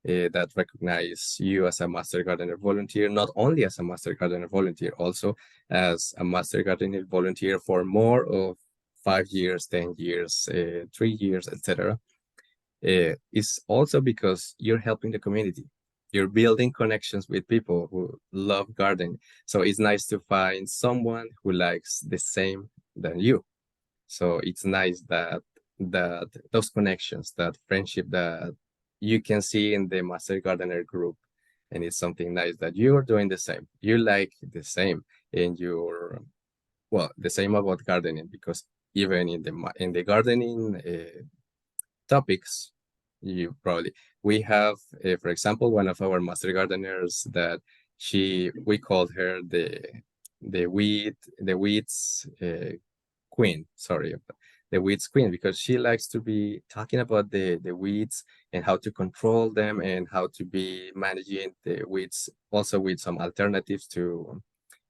that recognize you as a Master Gardener volunteer, not only as a Master Gardener volunteer, also as a Master Gardener volunteer for more of 5 years, 10 years, 3 years, etc. It's also because you're helping the community. You're building connections with people who love gardening. So it's nice to find someone who likes the same than you. So it's nice that those connections, that friendship that you can see in the Master Gardener group. And it's something nice that you're doing the same. You like the same, and you're the same about gardening, because even in the gardening topics, we have, for example, one of our Master Gardeners that we called her the weeds queen. Sorry, the weeds queen, because she likes to be talking about the weeds and how to control them and how to be managing the weeds, also with some alternatives to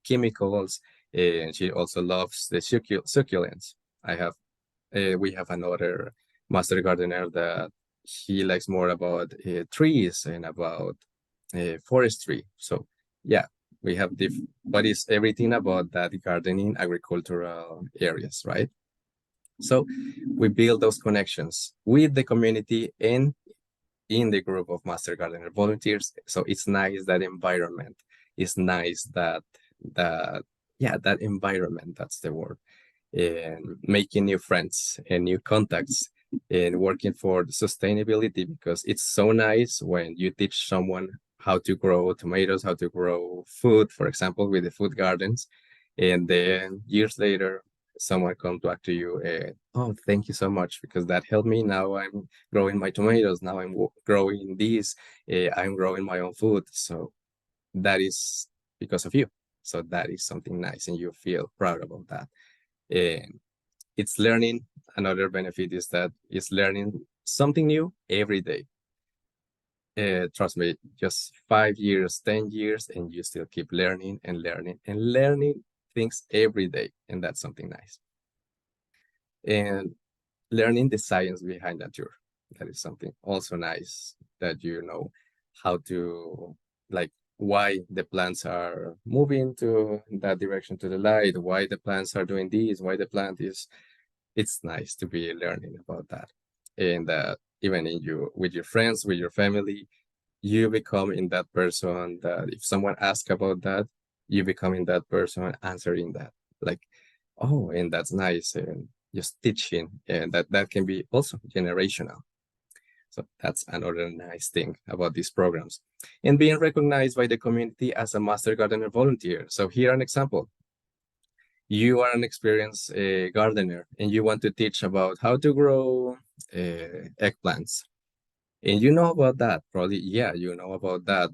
chemicals. And she also loves the succulents. We have another Master Gardener that he likes more about trees and about forestry. So yeah, we have but it's everything about that gardening, agricultural areas, right? So we build those connections with the community and in the group of Master Gardener volunteers. So it's nice, that environment. It's nice that that environment, that's the word. And making new friends and new contacts and working for sustainability, because it's so nice when you teach someone how to grow tomatoes, how to grow food, for example, with the food gardens. And then years later, someone comes back to you and, oh, thank you so much, because that helped me. Now I'm growing my tomatoes. Now I'm growing these. I'm growing my own food. So that is because of you. So that is something nice, and you feel proud about that. And it's learning. Another benefit is that it's learning something new every day. Trust me, just 5 years, 10 years, and you still keep learning and learning and learning things every day. And that's something nice. And learning the science behind nature. That is something also nice, that you know how to, like, why the plants are moving to that direction to the light, why the plants are doing this, why the plant is. It's nice to be learning about that. And even with your friends, with your family, you become in that person that if someone asks about that, you become in that person answering that. Like, oh, and that's nice. And just teaching, and that can be also generational. So that's another nice thing about these programs. And being recognized by the community as a Master Gardener volunteer. So here an example. You are an experienced gardener and you want to teach about how to grow eggplants. And you know about that, probably, yeah, you know about that,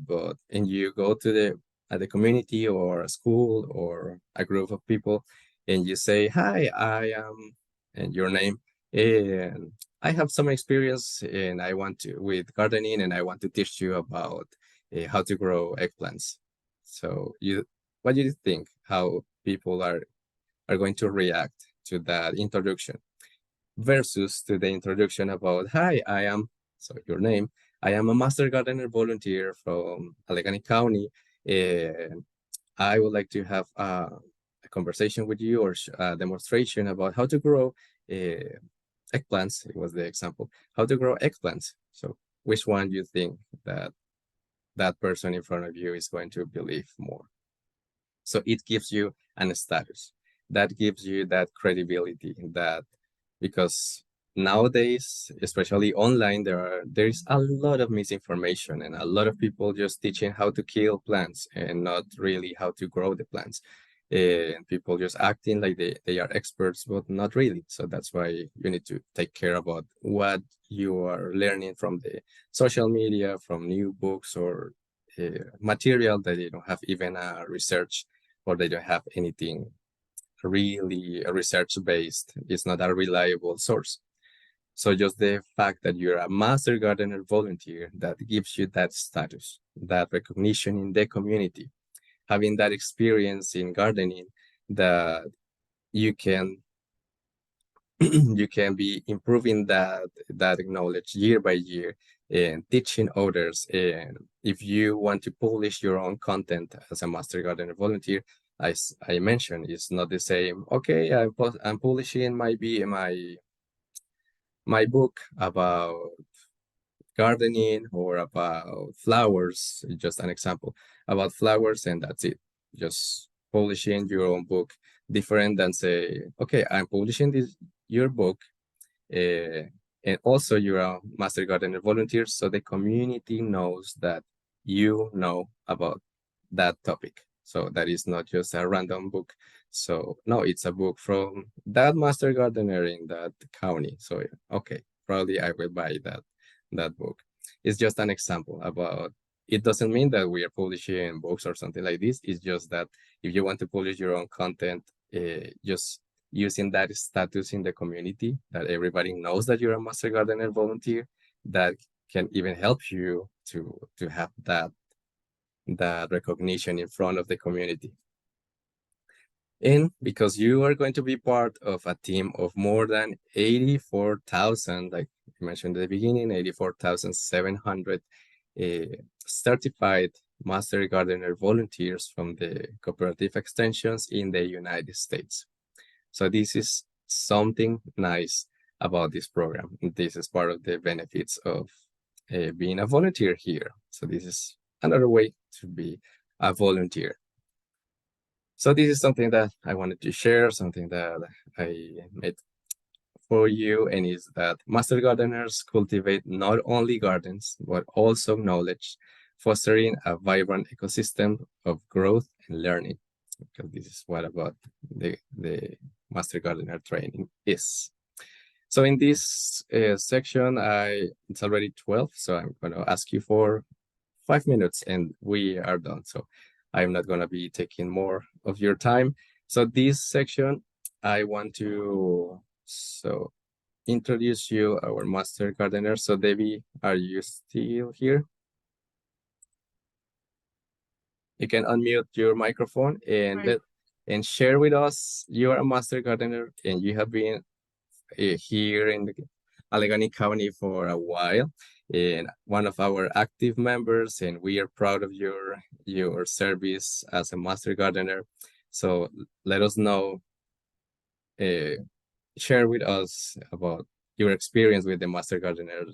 and you go to the community or a school or a group of people, and you say, hi, I am, and your name, and I have some experience and I want to with gardening and I want to teach you about how to grow eggplants. So what do you think? How people are going to react to that introduction versus to the introduction about, hi, I am, so your name, I am a master gardener volunteer from Allegheny County, and I would like to have a conversation with you or a demonstration about how to grow eggplants. It was the example, how to grow eggplants. So which one do you think that that person in front of you is going to believe more? So it gives you an status that gives you that credibility that because nowadays, especially online, there is a lot of misinformation and a lot of people just teaching how to kill plants and not really how to grow the plants. And people just acting like they are experts, but not really. So that's why you need to take care about what you are learning from the social media, from new books or material that they don't have even a research or they don't have anything really research based. It's not a reliable source. So just the fact that you're a master gardener volunteer that gives you that status, that recognition in the community, having that experience in gardening that you can you can be improving that knowledge year by year and teaching others. And if you want to publish your own content as a master gardener volunteer, as I mentioned, it's not the same. Okay, I'm publishing my book about gardening or about flowers, just an example, about flowers, and that's it. Just publishing your own book, different than say, okay, I'm publishing your book, uh, and also you're a master gardener volunteer, so the community knows that you know about that topic. So that is not just a random book. So no, it's a book from that master gardener in that county. So okay, probably I will buy that book. It's just an example about. It doesn't mean that we are publishing books or something like this. It's just that if you want to publish your own content, just using that status in the community that everybody knows that you're a master gardener volunteer, that can even help you to have that recognition in front of the community. And because you are going to be part of a team of more than 84,000, like you mentioned at the beginning, 84,700 certified master gardener volunteers from the cooperative extensions in the United States. So this is something nice about this program. This is part of the benefits of being a volunteer here. So this is another way to be a volunteer. So this is something that I wanted to share, something that I made for you, and is that master gardeners cultivate not only gardens, but also knowledge, fostering a vibrant ecosystem of growth and learning. Because this is what about the master gardener training is. So in this section, it's already 12, so I'm going to ask you for 5 minutes and we are done. So I'm not going to be taking more of your time. So this section, I want to introduce you our master gardener. So Debbie, are you still here? You can unmute your microphone and and share with us. You are a master gardener and you have been here in the Allegheny County for a while, and one of our active members, and we are proud of your service as a master gardener. So let us know, share with us about your experience with the master gardener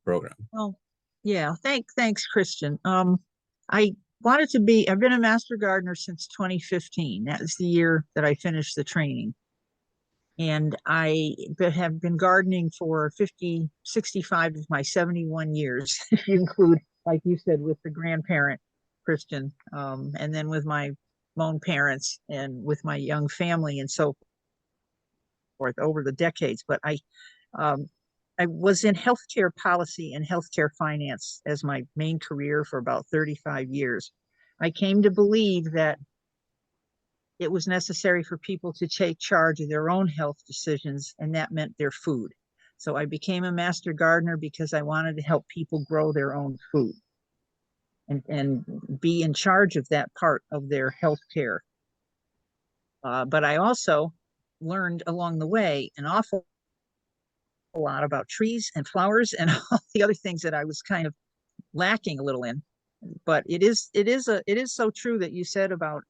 program. Well, yeah, thanks, Christian. I wanted to be, I've been a master gardener since 2015. That was the year that I finished the training. And I have been gardening for 65 of my 71 years, if you include, like you said, with the grandparent, Christian, and then with my own parents and with my young family and so forth over the decades. But I was in healthcare policy and healthcare finance as my main career for about 35 years. I came to believe that it was necessary for people to take charge of their own health decisions, and that meant their food. So I became a master gardener because I wanted to help people grow their own food and be in charge of that part of their health care. But I also learned along the way an awful lot about trees and flowers and all the other things that I was kind of lacking a little in. But it is so true that you said about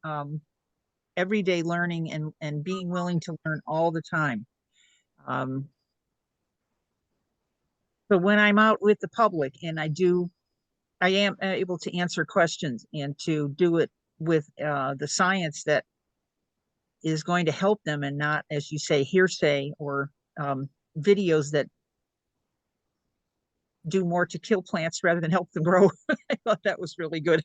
everyday learning and being willing to learn all the time. So when I'm out with the public and I am able to answer questions and to do it with the science that is going to help them, and not, as you say, hearsay or videos that do more to kill plants rather than help them grow. I thought that was really good.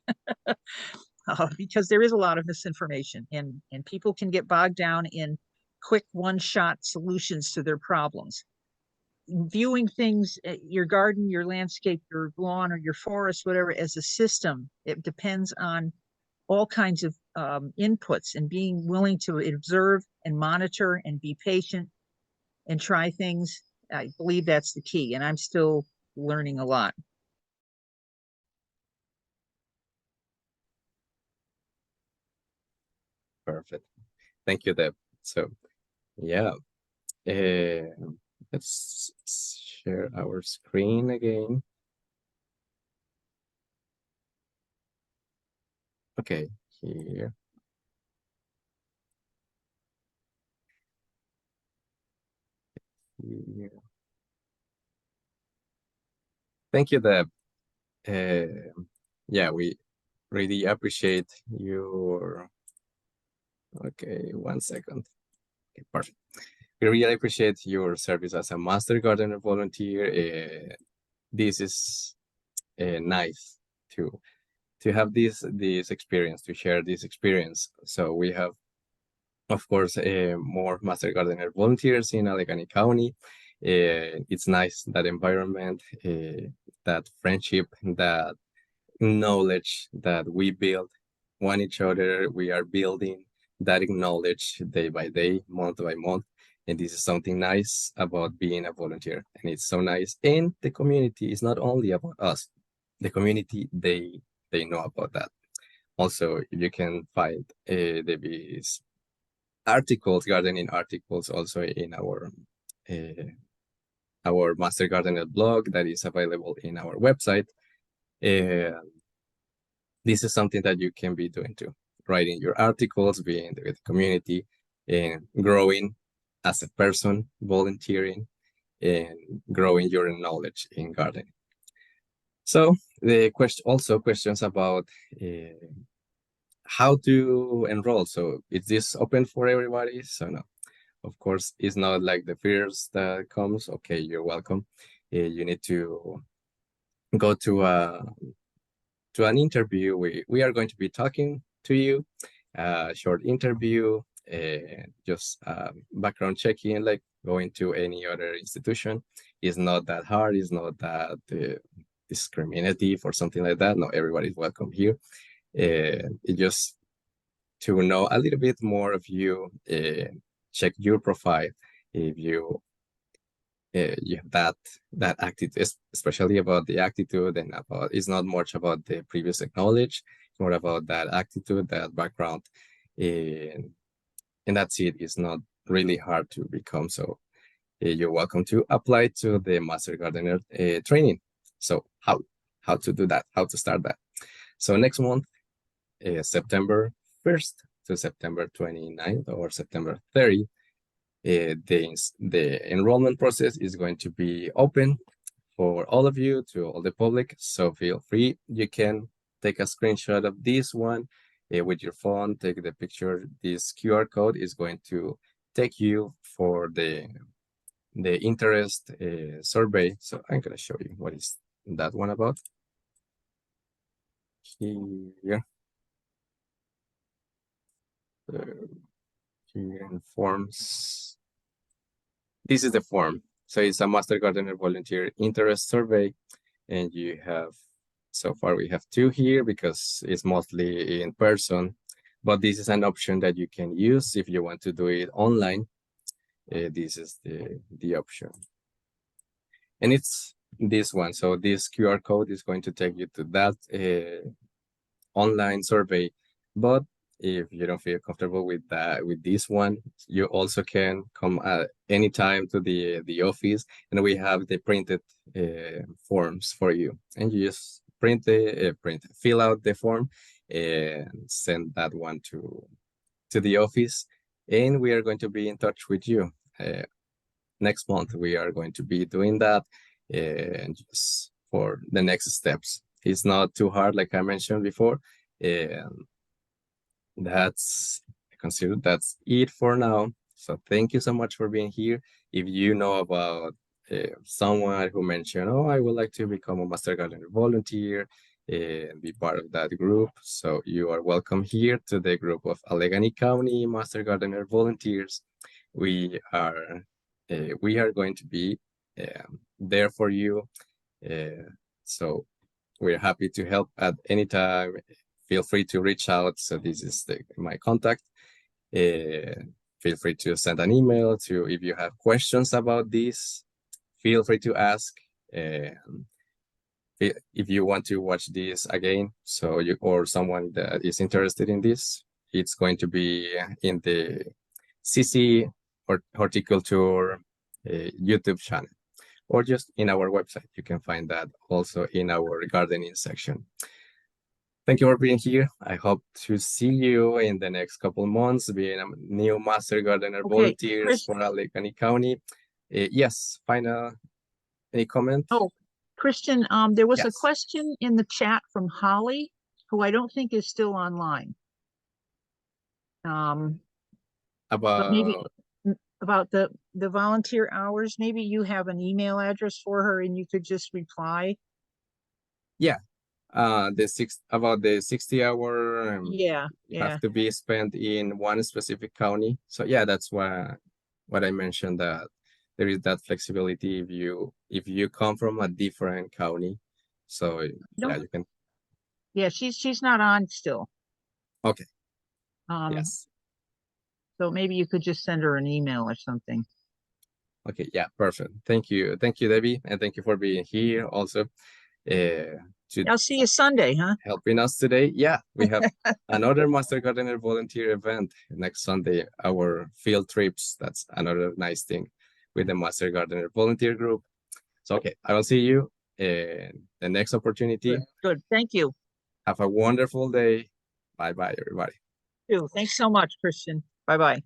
Because there is a lot of misinformation, and people can get bogged down in quick one-shot solutions to their problems. Viewing things, your garden, your landscape, your lawn, or your forest, whatever, as a system, it depends on all kinds of inputs, and being willing to observe and monitor and be patient and try things. I believe that's the key, and I'm still learning a lot. Perfect. Thank you, Deb. So, yeah, let's share our screen again. Okay, here. Here. Thank you, Deb. Yeah, we really appreciate your. Okay, 1 second. Okay, perfect. We really appreciate your service as a master gardener volunteer. This is nice to have this experience, to share this experience. So we have, of course, more master gardener volunteers in Allegheny County. It's nice, that environment, that friendship, that knowledge that we build one each other. We are building that knowledge day by day, month by month. And this is something nice about being a volunteer. And it's so nice. And the community is not only about us. The community, they know about that. Also, you can find these articles, gardening articles, also in our Master Gardener blog that is available in our website. This is something that you can be doing too, writing your articles, being with the community, and growing as a person, volunteering, and growing your knowledge in gardening. So the questions about how to enroll. So is this open for everybody? So no, of course, it's not like the first that comes. Okay, you're welcome. You need to go to an interview. We are going to be talking to you, short interview, just background checking, like going to any other institution. It's not that hard. It's not that discriminative or something like that. No, everybody's welcome here. It just to know a little bit more of you, check your profile. If you have that attitude, especially about the attitude, and about, it's not much about the previous knowledge, it's more about that attitude, that background, and that's it. It's not really hard to become. So you're welcome to apply to the Master Gardener training. So how to do that, how to start that. So next month, September 1st to September 29th or September 30th, the enrollment process is going to be open for all of you, to all the public. So feel free. You can take a screenshot of this one with your phone, take the picture. This QR code is going to take you for the interest survey. So I'm going to show you what is that one about. Here. Here in forms. This is the form. So it's a Master Gardener Volunteer Interest Survey. And you have, so far we have 2 here because it's mostly in person. But this is an option that you can use if you want to do it online. This is the option. and it's this one. So this QR code is going to take you to that online survey. But if you don't feel comfortable with that, with this one, you also can come at any time to the office, and we have the printed forms for you, and you just fill out the form and send that one to the office, and we are going to be in touch with you. Next month we are going to be doing that, and just for the next steps. It's not too hard, like I mentioned before. And I consider that's it for now. So thank you so much for being here. If you know about someone who mentioned, oh, I would like to become a Master Gardener volunteer and be part of that group, so you are welcome here to the group of Allegheny County Master Gardener volunteers. We are going to be there for you. So we're happy to help at any time. Feel free to reach out. So this is my contact. Feel free to send an email to, if you have questions about this, feel free to ask. If you want to watch this again, so you or someone that is interested in this, it's going to be in the CC or Horticulture YouTube channel, or just in our website. You can find that also in our gardening section. Thank you for being here. I hope to see you in the next couple months, being a new Master Gardener volunteers for Allegheny County. Yes, any comment? Oh, Christian, there was a question in the chat from Holly, who I don't think is still online. But maybe about the volunteer hours, maybe you have an email address for her and you could just reply. Yeah. About the 60-hour have to be spent in one specific county. So yeah, that's what I mentioned, that there is that flexibility if you come from a different county. So yeah, you can. Yeah, she's not on still. Okay. Yes. So maybe you could just send her an email or something. Okay, yeah, perfect. Thank you, Debbie, and thank you for being here also. I'll see you Sunday, huh? Helping us today. Yeah, we have another Master Gardener volunteer event next Sunday, our field trips. That's another nice thing with the Master Gardener volunteer group. So, okay, I will see you in the next opportunity. Good. Thank you. Have a wonderful day. Bye-bye, everybody. Thanks so much, Christian. Bye-bye.